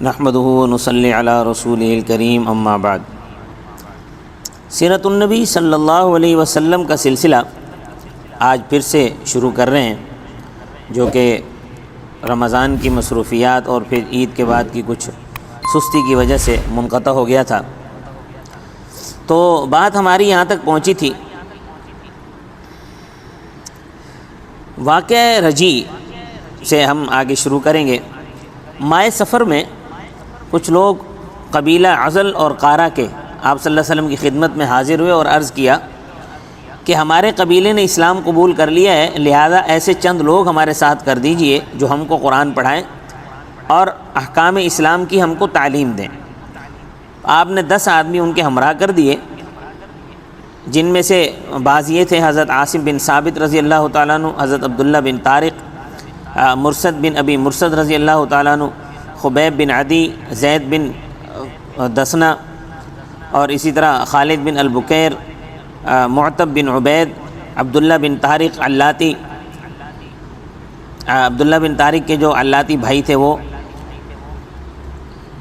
نحمدہ ونصلی علی رسولہ الکریم اما بعد۔ سیرت النبی صلی اللہ علیہ وسلم کا سلسلہ آج پھر سے شروع کر رہے ہیں، جو کہ رمضان کی مصروفیات اور پھر عید کے بعد کی کچھ سستی کی وجہ سے منقطع ہو گیا تھا۔ تو بات ہماری یہاں تک پہنچی تھی، واقعہ رجی سے ہم آگے شروع کریں گے۔ مائے سفر میں کچھ لوگ قبیلہ عزل اور قارہ کے آپ صلی اللہ علیہ وسلم کی خدمت میں حاضر ہوئے اور عرض کیا کہ ہمارے قبیلے نے اسلام قبول کر لیا ہے، لہذا ایسے چند لوگ ہمارے ساتھ کر دیجئے جو ہم کو قرآن پڑھائیں اور احکام اسلام کی ہم کو تعلیم دیں۔ آپ نے 10 آدمی ان کے ہمراہ کر دیے، جن میں سے بعض یہ تھے حضرت عاصم بن ثابت رضی اللہ تعالیٰ عنہ، حضرت عبداللہ بن طارق، مرثد بن ابی مرثد رضی اللہ تعالیٰ عنہ، خبیب بن عدی، زید بن دسنہ، اور اسی طرح خالد بن البکیر، معتب بن عبید، عبداللہ بن طارق علاتی، عبداللہ بن طارق کے جو علاتی بھائی تھے وہ۔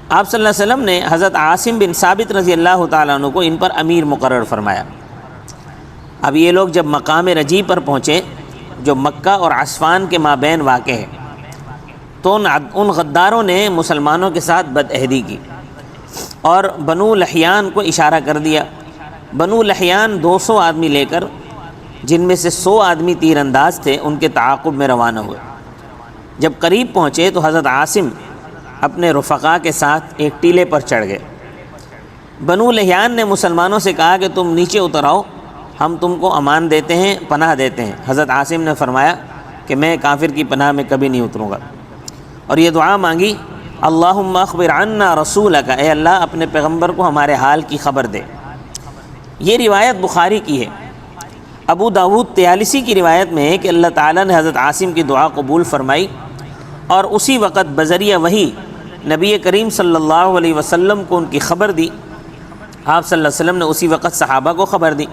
آپ صلی اللہ علیہ وسلم نے حضرت عاصم بن ثابت رضی اللہ تعالیٰ عنہ کو ان پر امیر مقرر فرمایا۔ اب یہ لوگ جب مقام رجی پر پہنچے، جو مکہ اور عصفان کے مابین واقع ہے، تو ان غداروں نے مسلمانوں کے ساتھ بدعہدی کی اور بنو لحیان کو اشارہ کر دیا۔ بنو لحیان 200 آدمی لے کر، جن میں سے 100 آدمی تیر انداز تھے، ان کے تعاقب میں روانہ ہوئے۔ جب قریب پہنچے تو حضرت عاصم اپنے رفقا کے ساتھ ایک ٹیلے پر چڑھ گئے۔ بنو لحیان نے مسلمانوں سے کہا کہ تم نیچے اتر آؤ، ہم تم کو امان دیتے ہیں، پناہ دیتے ہیں۔ حضرت عاصم نے فرمایا کہ میں کافر کی پناہ میں کبھی نہیں اتروں گا، اور یہ دعا مانگی، اللہم اخبر عنا رسولک، اے اللہ اپنے پیغمبر کو ہمارے حال کی خبر دے۔ یہ روایت بخاری کی ہے۔ ابو داود طیالسی کی روایت میں ہے کہ اللہ تعالیٰ نے حضرت عاصم کی دعا قبول فرمائی، اور اسی وقت بذریعہ وحی نبی کریم صلی اللہ علیہ وسلم کو ان کی خبر دی۔ آپ صلی اللہ علیہ وسلم نے اسی وقت صحابہ کو خبر دی،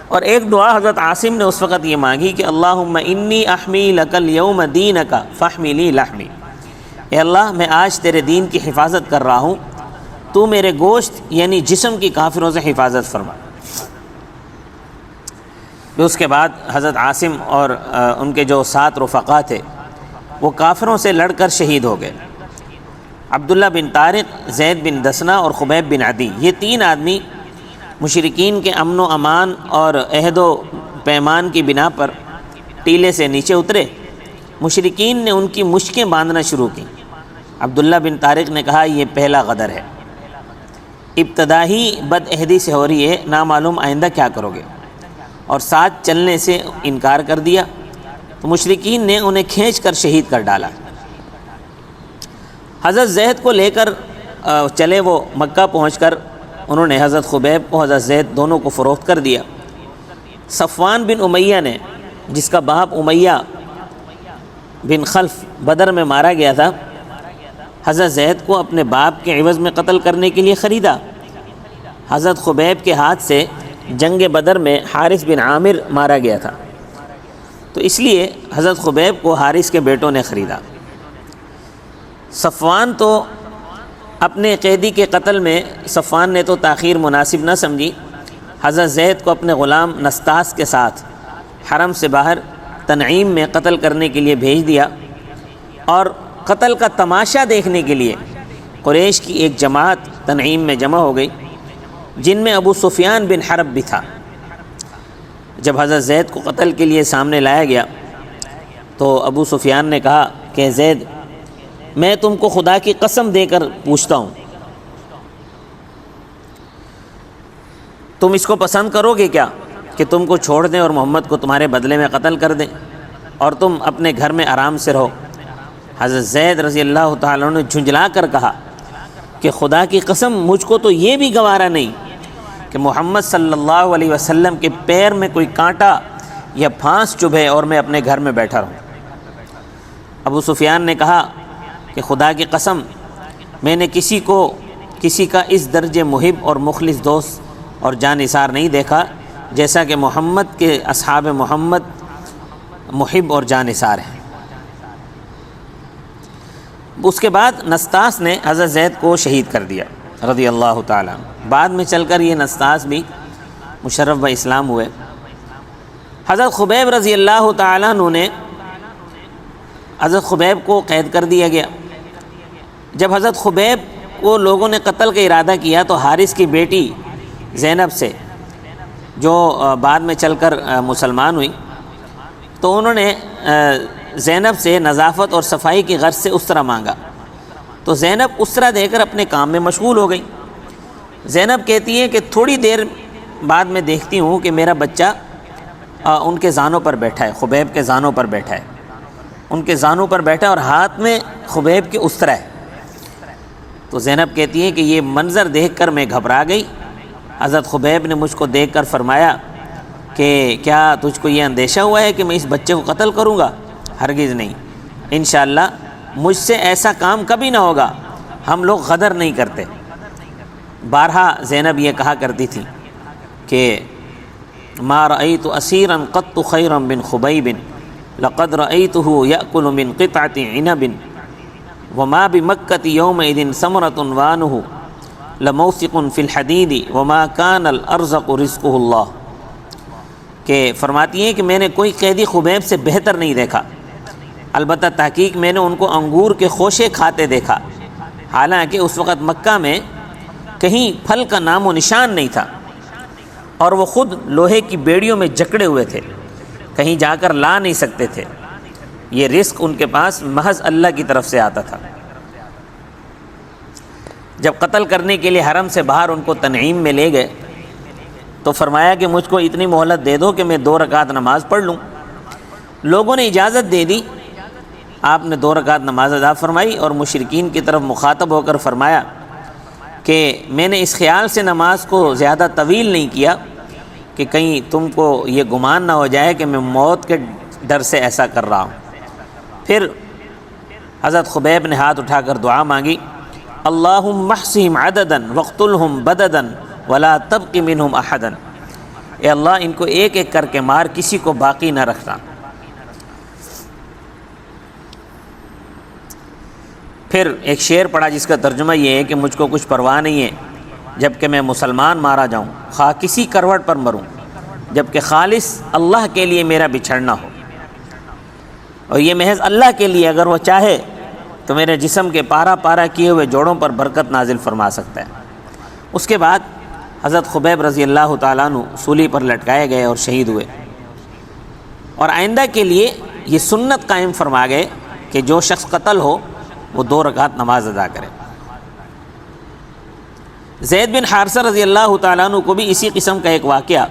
اور ایک دعا حضرت عاصم نے اس وقت یہ مانگی کہ اللہم انی احمی لک اليوم دینک فاحمی لی لحمی، اے اللہ میں آج تیرے دین کی حفاظت کر رہا ہوں، تو میرے گوشت یعنی جسم کی کافروں سے حفاظت فرما۔ پھر اس کے بعد حضرت عاصم اور ان کے جو 7 رفقا تھے وہ کافروں سے لڑ کر شہید ہو گئے۔ عبداللہ بن طارق، زید بن دسنہ اور خبیب بن عدی، یہ 3 آدمی مشرکین کے امن و امان اور عہد و پیمان کی بنا پر ٹیلے سے نیچے اترے۔ مشرکین نے ان کی مشکیں باندھنا شروع کی۔ عبداللہ بن طارق نے کہا یہ پہلا غدر ہے، ابتدا ہی بد عہدی سے ہو رہی ہے، نامعلوم آئندہ کیا کرو گے، اور ساتھ چلنے سے انکار کر دیا۔ تو مشرکین نے انہیں کھینچ کر شہید کر ڈالا۔ حضرت زید کو لے کر چلے وہ مکہ، پہنچ کر انہوں نے حضرت خبیب کو، حضرت زید دونوں کو فروخت کر دیا۔ صفوان بن امیہ نے، جس کا باپ امیہ بن خلف بدر میں مارا گیا تھا، حضرت زید کو اپنے باپ کے عوض میں قتل کرنے کے لیے خریدا۔ حضرت خبیب کے ہاتھ سے جنگ بدر میں حارث بن عامر مارا گیا تھا، تو اس لیے حضرت خبیب کو حارث کے بیٹوں نے خریدا۔ صفوان تو اپنے قیدی کے قتل میں، صفوان نے تو تاخیر مناسب نہ سمجھی، حضرت زید کو اپنے غلام نستاس کے ساتھ حرم سے باہر تنعیم میں قتل کرنے کے لیے بھیج دیا، اور قتل کا تماشا دیکھنے کے لیے قریش کی ایک جماعت تنعیم میں جمع ہو گئی، جن میں ابو سفیان بن حرب بھی تھا۔ جب حضرت زید کو قتل کے لیے سامنے لایا گیا تو ابو سفیان نے کہا کہ زید، میں تم کو خدا کی قسم دے کر پوچھتا ہوں، تم اس کو پسند کرو گے کیا کہ تم کو چھوڑ دیں اور محمد کو تمہارے بدلے میں قتل کر دیں اور تم اپنے گھر میں آرام سے رہو؟ حضرت زید رضی اللہ تعالیٰ نے جھنجلا کر کہا کہ خدا کی قسم مجھ کو تو یہ بھی گوارا نہیں کہ محمد صلی اللہ علیہ وسلم کے پیر میں کوئی کانٹا یا پھانس چبھے اور میں اپنے گھر میں بیٹھا رہوں۔ ابو سفیان نے کہا کہ خدا کی قسم میں نے کسی کا اس درجے محب اور مخلص دوست اور جانثار نہیں دیکھا جیسا کہ محمد کے اصحاب محمد محب اور جانثار ہیں۔ اس کے بعد نسطاس نے حضرت زید کو شہید کر دیا رضی اللہ تعالیٰ عنہ۔ بعد میں چل کر یہ نسطاس بھی مشرف اسلام ہوئے۔ حضرت خبیب رضی اللہ تعالیٰ عنہ نے حضرت خبیب کو قید کر دیا گیا۔ جب حضرت خبیب کو لوگوں نے قتل کا ارادہ کیا تو حارث کی بیٹی زینب سے، جو بعد میں چل کر مسلمان ہوئی، تو انہوں نے زینب سے نظافت اور صفائی کی غرض سے اسرہ مانگا، تو زینب اسرہ دے کر اپنے کام میں مشغول ہو گئی۔ زینب کہتی ہے کہ تھوڑی دیر بعد میں دیکھتی ہوں کہ میرا بچہ ان کے زانوں پر بیٹھا ہے، خبیب کے زانوں پر بیٹھا ہے، ان کے زانوں پر بیٹھا ہے اور ہاتھ میں خبیب کے اسرہ ہے۔ تو زینب کہتی ہے کہ یہ منظر دیکھ کر میں گھبرا گئی۔ حضرت خبیب نے مجھ کو دیکھ کر فرمایا کہ کیا تجھ کو یہ اندیشہ ہوا ہے کہ میں اس بچے کو قتل کروں گا؟ ہرگز نہیں، انشاءاللہ مجھ سے ایسا کام کبھی نہ ہوگا، ہم لوگ غدر نہیں کرتے۔ بارہا زینب یہ کہا کرتی تھی کہ ما رأيت أسيرا قط خيرا من خبيب لقد رأيته يأكل من قطعة عنب وما بمكة يومئذ ثمرة وانه لموثق في الحديد وما كان الأرزق رزقه الله، کہ فرماتی ہیں کہ میں نے کوئی قیدی خبیب سے بہتر نہیں دیکھا، البتہ تحقیق میں نے ان کو انگور کے خوشے کھاتے دیکھا، حالانکہ اس وقت مکہ میں کہیں پھل کا نام و نشان نہیں تھا، اور وہ خود لوہے کی بیڑیوں میں جکڑے ہوئے تھے، کہیں جا کر لا نہیں سکتے تھے۔ یہ رزق ان کے پاس محض اللہ کی طرف سے آتا تھا۔ جب قتل کرنے کے لیے حرم سے باہر ان کو تنعیم میں لے گئے تو فرمایا کہ مجھ کو اتنی مہلت دے دو کہ میں 2 رکعت نماز پڑھ لوں۔ لوگوں نے اجازت دے دی، آپ نے 2 رکعت نماز ادا فرمائی اور مشرکین کی طرف مخاطب ہو کر فرمایا کہ میں نے اس خیال سے نماز کو زیادہ طویل نہیں کیا کہ کہیں تم کو یہ گمان نہ ہو جائے کہ میں موت کے ڈر سے ایسا کر رہا ہوں۔ پھر حضرت خبیب نے ہاتھ اٹھا کر دعا مانگی، اللہم احصہم عددا واقتلہم بددا ولا تبق منہم احدا، اے اللہ ان کو ایک ایک کر کے مار، کسی کو باقی نہ رکھنا۔ پھر ایک شعر پڑھا جس کا ترجمہ یہ ہے کہ مجھ کو کچھ پرواہ نہیں ہے جب کہ میں مسلمان مارا جاؤں، خواہ کسی کروٹ پر مروں، جب کہ خالص اللہ کے لیے میرا بچھڑنا ہو، اور یہ محض اللہ کے لیے، اگر وہ چاہے تو میرے جسم کے پارا پارا کیے ہوئے جوڑوں پر برکت نازل فرما سکتا ہے۔ اس کے بعد حضرت خبیب رضی اللہ تعالیٰ عنہ سولی پر لٹکائے گئے اور شہید ہوئے، اور آئندہ کے لیے یہ سنت قائم فرما گئے کہ جو شخص قتل ہو وہ 2 رکعت نماز ادا کرے۔ زید بن حارثہ رضی اللہ تعالیٰ عنہ کو بھی اسی قسم کا ایک واقعہ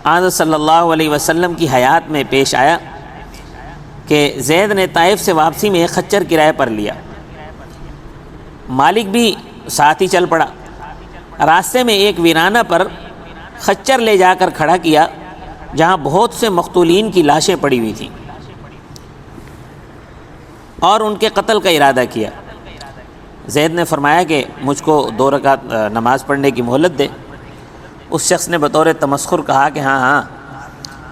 حضرت صلی اللہ علیہ وسلم کی حیات میں پیش آیا کہ زید نے طائف سے واپسی میں ایک خچر کرائے پر لیا، مالک بھی ساتھ ہی چل پڑا۔ راستے میں ایک ویرانہ پر خچر لے جا کر کھڑا کیا جہاں بہت سے مقتولین کی لاشیں پڑی ہوئی تھیں، اور ان کے قتل کا ارادہ کیا۔ زید نے فرمایا کہ مجھ کو 2 رکعت نماز پڑھنے کی مہلت دے۔ اس شخص نے بطور تمسخر کہا کہ ہاں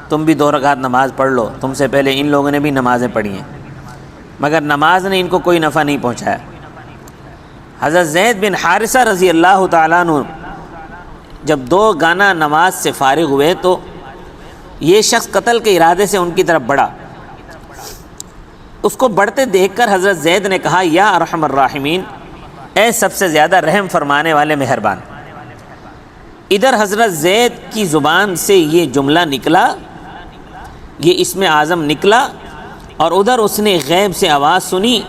تم بھی 2 رکعت نماز پڑھ لو، تم سے پہلے ان لوگوں نے بھی نمازیں پڑھی ہیں، مگر نماز نے ان کو کوئی نفع نہیں پہنچایا۔ حضرت زید بن حارثہ رضی اللہ تعالیٰ عنہ جب 2 گانا نماز سے فارغ ہوئے تو یہ شخص قتل کے ارادے سے ان کی طرف بڑھا۔ اس کو بڑھتے دیکھ کر حضرت زید نے کہا، یا ارحم الراحمین، اے سب سے زیادہ رحم فرمانے والے مہربان۔ ادھر حضرت زید کی زبان سے یہ جملہ نکلا، یہ اسم اعظم نکلا، اور ادھر اس نے غیب سے آواز سنی،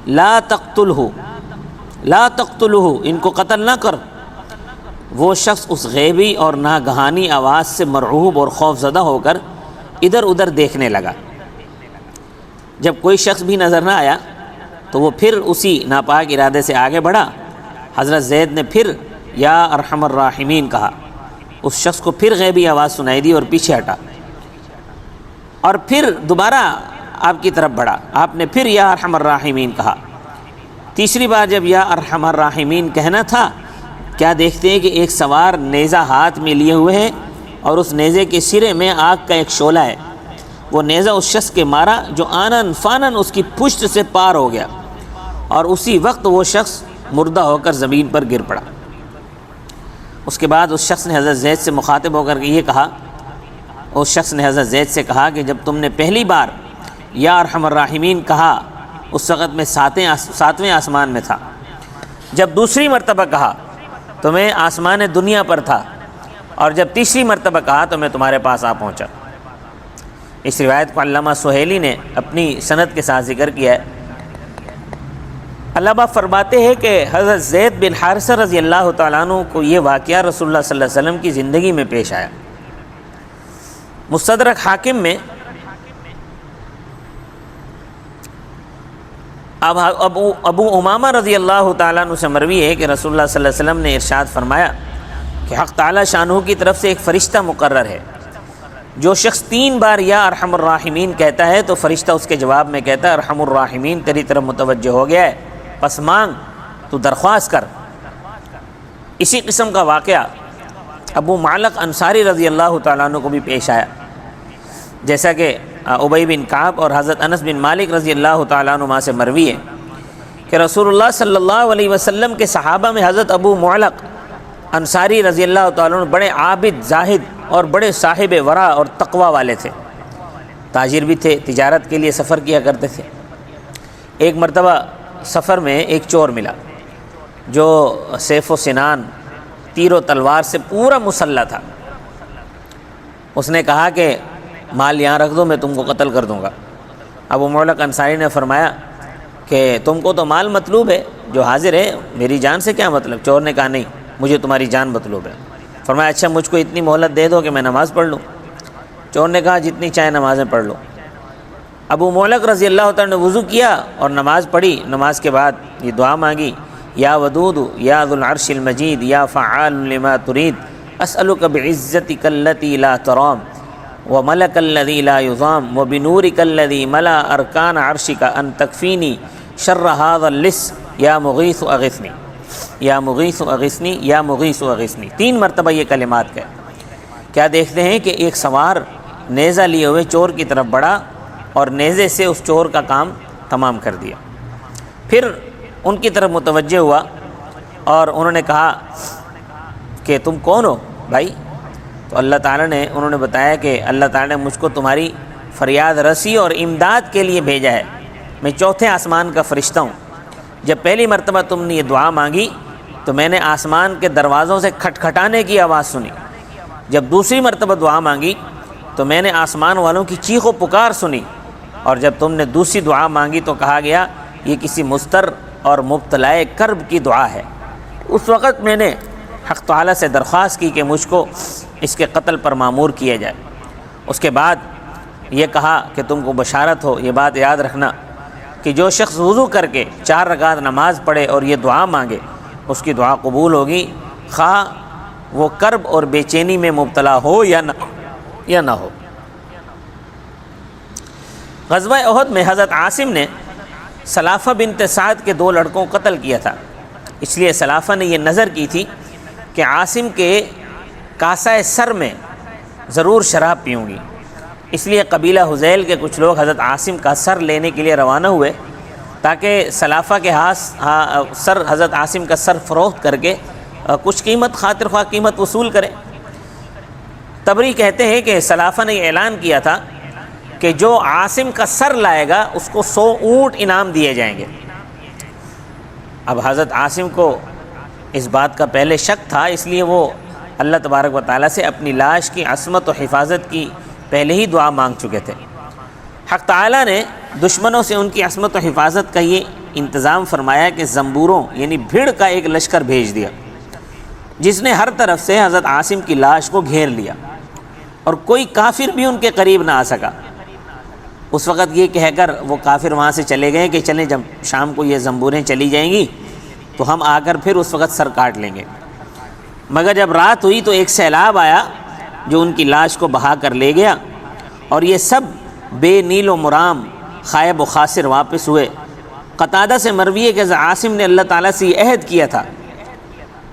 لا تقتلہ، لا تقتلہ، ان کو قتل نہ کر۔ وہ شخص اس غیبی اور ناگہانی آواز سے مرعوب اور خوف زدہ ہو کر ادھر ادھر دیکھنے لگا۔ جب کوئی شخص بھی نظر نہ آیا تو وہ پھر اسی ناپاک ارادے سے آگے بڑھا۔ حضرت زید نے پھر یا ارحم الراحمین کہا، اس شخص کو پھر غیبی آواز سنائی دی اور پیچھے ہٹا، اور پھر دوبارہ آپ کی طرف بڑھا، آپ نے پھر یا ارحم الراحمین کہا۔ تیسری بار جب یا ارحم الراحمین کہنا تھا، کیا دیکھتے ہیں کہ ایک سوار نیزہ ہاتھ میں لیے ہوئے ہے، اور اس نیزے کے سرے میں آگ کا ایک شعلہ ہے۔ وہ نیزہ اس شخص کے مارا جو آنن فانن اس کی پشت سے پار ہو گیا، اور اسی وقت وہ شخص مردہ ہو کر زمین پر گر پڑا۔ اس کے بعد اس شخص نے حضرت زید سے مخاطب ہو کر یہ کہا، اس شخص نے حضرت زید سے کہا کہ جب تم نے پہلی بار یا ارحم الراحمین کہا اس وقت میں ساتویں آسمان میں تھا، جب دوسری مرتبہ کہا تو میں آسمان دنیا پر تھا، اور جب تیسری مرتبہ کہا تو میں تمہارے پاس آ پہنچا۔ اس روایت کو علامہ سہیلی نے اپنی سند کے ساتھ ذکر کیا ہے۔ علامہ فرماتے ہیں کہ حضرت زید بن حارثہ رضی اللہ تعالیٰ عنہ کو یہ واقعہ رسول اللہ صلی اللہ علیہ وسلم کی زندگی میں پیش آیا۔ مستدرک حاکم میں اب ابو امامہ رضی اللہ تعالیٰ عنہ سے مروی ہے کہ رسول اللہ صلی اللہ علیہ وسلم نے ارشاد فرمایا کہ حق تعالیٰ شانہ کی طرف سے ایک فرشتہ مقرر ہے، جو شخص 3 بار یا ارحم الراحمین کہتا ہے تو فرشتہ اس کے جواب میں کہتا ہے ارحم الراحمین تیری طرف متوجہ ہو گیا ہے، پس مانگ، تو درخواست کر۔ اسی قسم کا واقعہ ابو معلق انصاری رضی اللہ تعالیٰ عنہ کو بھی پیش آیا، جیسا کہ ابی بن کعب اور حضرت انس بن مالک رضی اللہ تعالیٰ عنہ سے مروی ہے کہ رسول اللہ صلی اللہ علیہ وسلم کے صحابہ میں حضرت ابو معلق انصاری رضی اللہ تعالیٰ عنہ بڑے عابد، زاہد اور بڑے صاحب ورع اور تقوی والے تھے، تاجر بھی تھے، تجارت کے لیے سفر کیا کرتے تھے۔ ایک مرتبہ سفر میں ایک چور ملا جو سیف و سنان، تیر و تلوار سے پورا مسلح تھا۔ اس نے کہا کہ مال یہاں رکھ دو، میں تم کو قتل کر دوں گا۔ ابو معلق انصاری نے فرمایا کہ تم کو تو مال مطلوب ہے، جو حاضر ہے میری جان سے کیا مطلب؟ چور نے کہا نہیں، مجھے تمہاری جان مطلوب ہے۔ فرمایا اچھا مجھ کو اتنی مہلت دے دو کہ میں نماز پڑھ لوں۔ چور نے کہا جتنی چاہے نمازیں پڑھ لو۔ ابو معلق رضی اللہ تعالیٰ نے وضو کیا اور نماز پڑھی۔ نماز کے بعد یہ دعا مانگی، یا ودود یا ذو العرش المجید یا فعال لما ترید اسألک بعزتک التی لا ترام وملک الذی لا یضام وبنورک الذی ملا ارکان عرشک ان تکفینی شر هذا اللص یا مغیث اغثنی، یا مغیث اغثنی، یا مغیث اغثنی۔ 3 مرتبہ یہ کلمات کہے۔ کیا دیکھتے ہیں کہ ایک سوار نیزہ لیے ہوئے چور کی طرف بڑھا اور نیزے سے اس چور کا کام تمام کر دیا۔ پھر ان کی طرف متوجہ ہوا اور انہوں نے کہا کہ تم کون ہو بھائی؟ تو اللہ تعالیٰ نے انہوں نے بتایا کہ اللہ تعالیٰ نے مجھ کو تمہاری فریاد رسی اور امداد کے لیے بھیجا ہے، میں 4تھے آسمان کا فرشتہ ہوں۔ جب پہلی مرتبہ تم نے یہ دعا مانگی تو میں نے آسمان کے دروازوں سے کھٹکھٹانے کی آواز سنی۔ جب دوسری مرتبہ دعا مانگی تو میں نے آسمان والوں کی چیخ و پکار سنی، اور جب تم نے دوسری دعا مانگی تو کہا گیا یہ کسی مضطر اور مبتلا کرب کی دعا ہے۔ اس وقت میں نے حق تعالیٰ سے درخواست کی کہ مجھ کو اس کے قتل پر مامور کیا جائے۔ اس کے بعد یہ کہا کہ تم کو بشارت ہو، یہ بات یاد رکھنا کہ جو شخص وضو کر کے 4 رکعت نماز پڑھے اور یہ دعا مانگے اس کی دعا قبول ہوگی، خواہ وہ کرب اور بے چینی میں مبتلا ہو یا نہ ہو۔ غزوہ احد میں حضرت عاصم نے سلافہ بنت سعد کے 2 لڑکوں کو قتل کیا تھا، اس لیے سلافہ نے یہ نظر کی تھی کہ عاصم کے کاسہ سر میں ضرور شراب پیوں گی، اس لیے قبیلہ حذیل کے کچھ لوگ حضرت عاصم کا سر لینے کے لیے روانہ ہوئے تاکہ سلافہ کے سر حضرت عاصم کا سر فروخت کر کے کچھ قیمت خاطر خواہ قیمت وصول کریں۔ تبری کہتے ہیں کہ سلافہ نے یہ اعلان کیا تھا کہ جو عاصم کا سر لائے گا اس کو 100 اونٹ انعام دیے جائیں گے۔ اب حضرت عاصم کو اس بات کا پہلے شک تھا، اس لیے وہ اللہ تبارک و تعالیٰ سے اپنی لاش کی عصمت و حفاظت کی پہلے ہی دعا مانگ چکے تھے۔ حق تعالیٰ نے دشمنوں سے ان کی عصمت و حفاظت کا یہ انتظام فرمایا کہ زنبوروں یعنی بھیڑ کا ایک لشکر بھیج دیا جس نے ہر طرف سے حضرت عاصم کی لاش کو گھیر لیا اور کوئی کافر بھی ان کے قریب نہ آ سکا۔ اس وقت یہ کہہ کر وہ کافر وہاں سے چلے گئے کہ چلیں جب شام کو یہ زنبوریں چلی جائیں گی تو ہم آ کر پھر اس وقت سر کاٹ لیں گے۔ مگر جب رات ہوئی تو ایک سیلاب آیا جو ان کی لاش کو بہا کر لے گیا، اور یہ سب بے نیل و مرام خائب و خاسر واپس ہوئے۔ قتادہ سے مروی ہے کہ عاصم نے اللہ تعالیٰ سے یہ عہد کیا تھا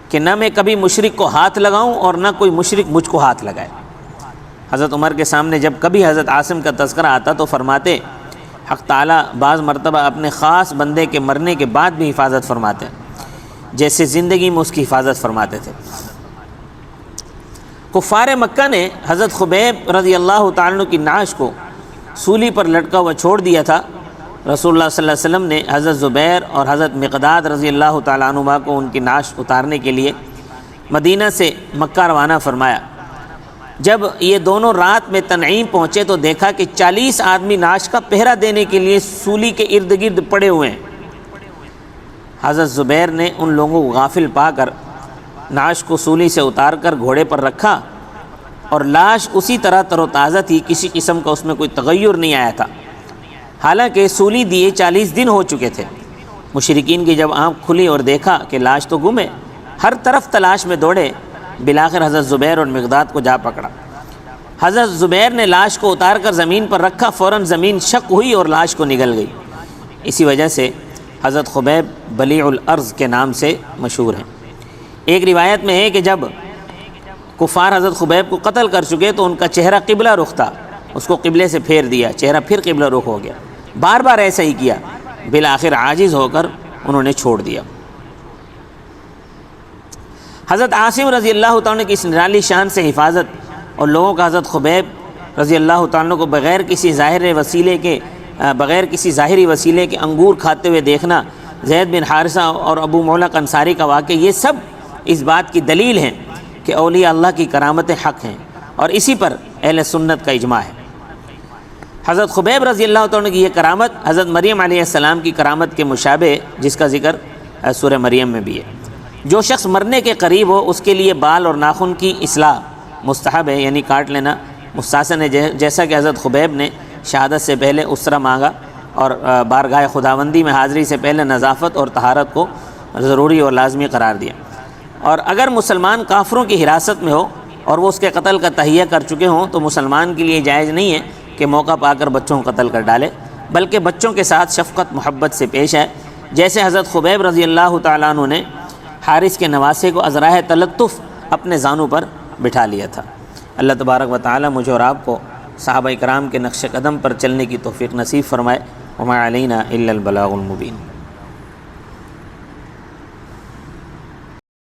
کہ نہ میں کبھی مشرک کو ہاتھ لگاؤں اور نہ کوئی مشرک مجھ کو ہاتھ لگائے۔ حضرت عمر کے سامنے جب کبھی حضرت عاصم کا تذکرہ آتا تو فرماتے حق تعالیٰ بعض مرتبہ اپنے خاص بندے کے مرنے کے بعد بھی حفاظت فرماتے ہیں، جیسے زندگی میں اس کی حفاظت فرماتے تھے۔ کفار مکہ نے حضرت خبیب رضی اللہ تعالیٰ عنہ کی نعش کو سولی پر لٹکا ہوا چھوڑ دیا تھا۔ رسول اللہ صلی اللہ علیہ وسلم نے حضرت زبیر اور حضرت مقداد رضی اللہ تعالیٰ عنہما کو ان کی نعش اتارنے کے لیے مدینہ سے مکہ روانہ فرمایا۔ جب یہ دونوں رات میں تنعیم پہنچے تو دیکھا کہ 40 آدمی نعش کا پہرا دینے کے لیے سولی کے ارد گرد پڑے ہوئے ہیں۔ حضرت زبیر نے ان لوگوں کو غافل پا کر نعش کو سولی سے اتار کر گھوڑے پر رکھا، اور لاش اسی طرح تر و تازہ تھی، کسی قسم کا اس میں کوئی تغیر نہیں آیا تھا، حالانکہ سولی دیے 40 دن ہو چکے تھے۔ مشرکین کی جب آنکھ کھلی اور دیکھا کہ لاش تو گم ہے، ہر طرف تلاش میں دوڑے، بالآخر حضرت زبیر اور مقداد کو جا پکڑا۔ حضرت زبیر نے لاش کو اتار کر زمین پر رکھا، فوراً زمین شق ہوئی اور لاش کو نگل گئی۔ اسی وجہ سے حضرت خبیب بلیع الارض کے نام سے مشہور ہیں۔ ایک روایت میں ہے کہ جب کفار حضرت خبیب کو قتل کر چکے تو ان کا چہرہ قبلہ رخ تھا، اس کو قبلے سے پھیر دیا، چہرہ پھر قبلہ رخ ہو گیا، بار بار ایسا ہی کیا، بالآخر عاجز ہو کر انہوں نے چھوڑ دیا۔ حضرت عاصم رضی اللہ تعالیٰ کی اس نرالی شان سے حفاظت اور لوگوں کا حضرت خبیب رضی اللہ تعالیٰ کو بغیر کسی ظاہری وسیلے کے انگور کھاتے ہوئے دیکھنا، زید بن حارثہ اور ابو معلق انصاری کا واقعہ، یہ سب اس بات کی دلیل ہیں کہ اولیاء اللہ کی کرامتیں حق ہیں، اور اسی پر اہل سنت کا اجماع ہے۔ حضرت خبیب رضی اللہ تعالیٰ کی یہ کرامت حضرت مریم علیہ السلام کی کرامت کے مشابہ، جس کا ذکر سورہ مریم میں بھی ہے۔ جو شخص مرنے کے قریب ہو اس کے لیے بال اور ناخن کی اصلاح مستحب ہے، یعنی کاٹ لینا مستحسن ہے، جیسا کہ حضرت خبیب نے شہادت سے پہلے اسرہ مانگا اور بارگاہ خداوندی میں حاضری سے پہلے نظافت اور طہارت کو ضروری اور لازمی قرار دیا۔ اور اگر مسلمان کافروں کی حراست میں ہو اور وہ اس کے قتل کا تہیہ کر چکے ہوں تو مسلمان کے لیے جائز نہیں ہے کہ موقع پا کر بچوں کو قتل کر ڈالے، بلکہ بچوں کے ساتھ شفقت محبت سے پیش آئے، جیسے حضرت خبیب رضی اللہ تعالیٰ عنہ نے حارث کے نواسے کو ازراہ تلطف اپنے زانوں پر بٹھا لیا تھا۔ اللہ تبارک و تعالیٰ مجھے اور آپ کو صحابہ کرام کے نقش قدم پر چلنے کی توفیق نصیب فرمائے۔ وما علینا الا البلاغ المبین۔